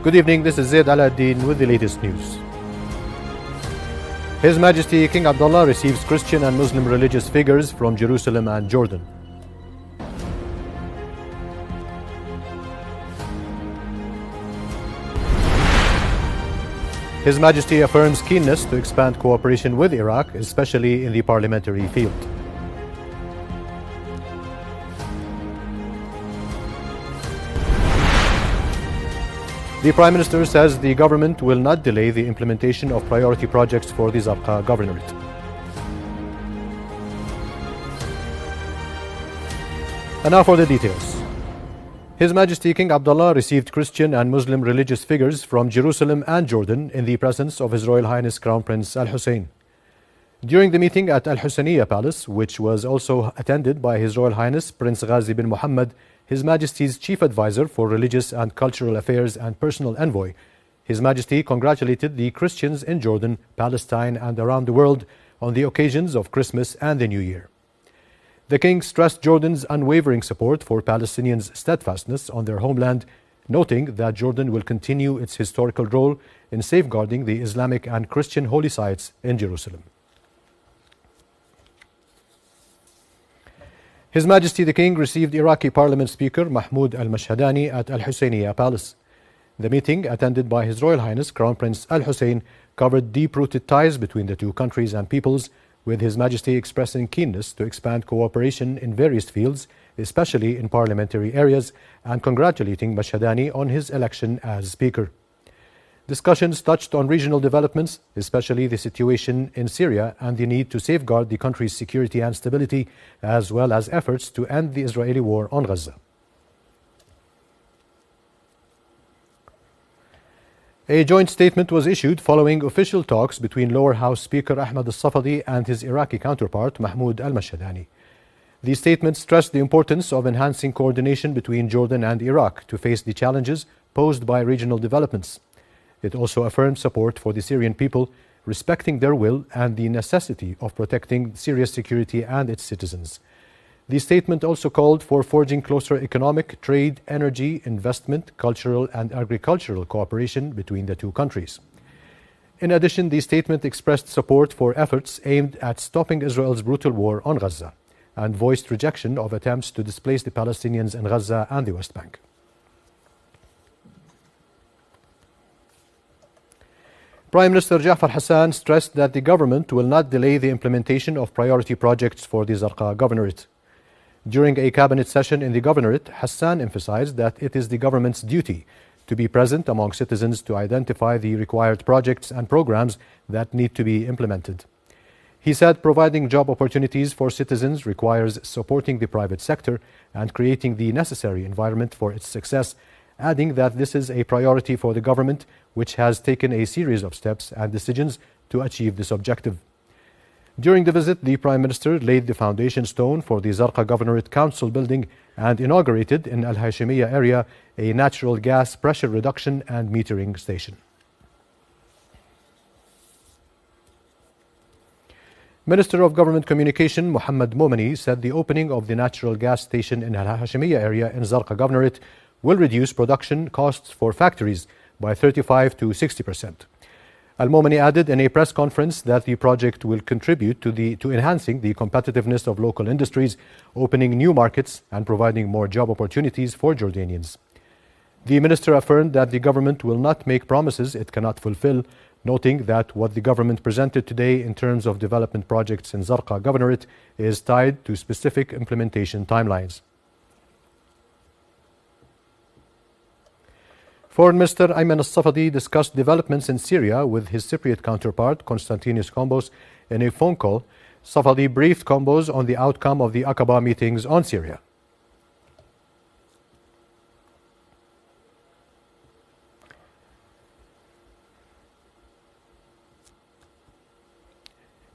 Good evening, this is Zaid Aladdin with the latest news. His Majesty King Abdullah receives Christian and Muslim religious figures from Jerusalem and Jordan. His Majesty affirms keenness to expand cooperation with Iraq, especially in the parliamentary field. The Prime Minister says the government will not delay the implementation of priority projects for the Zarqa Governorate. And now for the details. His Majesty King Abdullah received Christian and Muslim religious figures from Jerusalem and Jordan in the presence of His Royal Highness Crown Prince Al-Hussein. During the meeting at Al-Husseiniya Palace, which was also attended by His Royal Highness Prince Ghazi bin Muhammad, His Majesty's Chief Advisor for Religious and Cultural Affairs and Personal Envoy, His Majesty congratulated the Christians in Jordan, Palestine and around the world on the occasions of Christmas and the New Year. The King stressed Jordan's unwavering support for Palestinians' steadfastness on their homeland, noting that Jordan will continue its historical role in safeguarding the Islamic and Christian holy sites in Jerusalem. His Majesty the King received Iraqi Parliament Speaker Mahmoud al-Mashhadani at Al-Husseiniya Palace. The meeting, attended by His Royal Highness Crown Prince Al-Hussein, covered deep-rooted ties between the two countries and peoples, with His Majesty expressing keenness to expand cooperation in various fields, especially in parliamentary areas, and congratulating Mashhadani on his election as Speaker. Discussions touched on regional developments, especially the situation in Syria and the need to safeguard the country's security and stability, as well as efforts to end the Israeli war on Gaza. A joint statement was issued following official talks between Lower House Speaker Ahmed al-Safadi and his Iraqi counterpart Mahmoud al-Mashhadani. The statement stressed the importance of enhancing coordination between Jordan and Iraq to face the challenges posed by regional developments. It also affirmed support for the Syrian people, respecting their will and the necessity of protecting Syria's security and its citizens. The statement also called for forging closer economic, trade, energy, investment, cultural and agricultural cooperation between the two countries. In addition, the statement expressed support for efforts aimed at stopping Israel's brutal war on Gaza and voiced rejection of attempts to displace the Palestinians in Gaza and the West Bank. Prime Minister Ja'far Hassan stressed that the government will not delay the implementation of priority projects for the Zarqa Governorate. During a cabinet session in the Governorate, Hassan emphasized that it is the government's duty to be present among citizens to identify the required projects and programs that need to be implemented. He said providing job opportunities for citizens requires supporting the private sector and creating the necessary environment for its success, adding that this is a priority for the government, which has taken a series of steps and decisions to achieve this objective. During the visit, the Prime Minister laid the foundation stone for the Zarqa Governorate Council building and inaugurated in Al-Hashimiyya area a natural gas pressure reduction and metering station. Minister of Government Communication Muhammad Momani said the opening of the natural gas station in Al-Hashimiyya area in Zarqa Governorate will reduce production costs for factories by 35 to 60%. Al-Momani added in a press conference that the project will contribute to enhancing the competitiveness of local industries, opening new markets and providing more job opportunities for Jordanians. The minister affirmed that the government will not make promises it cannot fulfill, noting that what the government presented today in terms of development projects in Zarqa Governorate is tied to specific implementation timelines. Foreign Minister Ayman al-Safadi discussed developments in Syria with his Cypriot counterpart Konstantinos Kombos in a phone call. Safadi briefed Kombos on the outcome of the Aqaba meetings on Syria.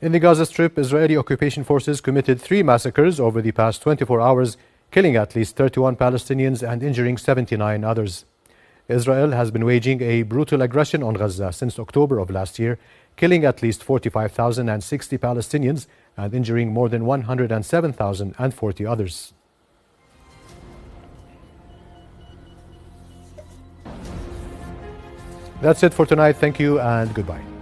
In the Gaza Strip, Israeli occupation forces committed 3 massacres over the past 24 hours, killing at least 31 Palestinians and injuring 79 others. Israel has been waging a brutal aggression on Gaza since October of last year, killing at least 45,060 Palestinians and injuring more than 107,040 others. That's it for tonight. Thank you and goodbye.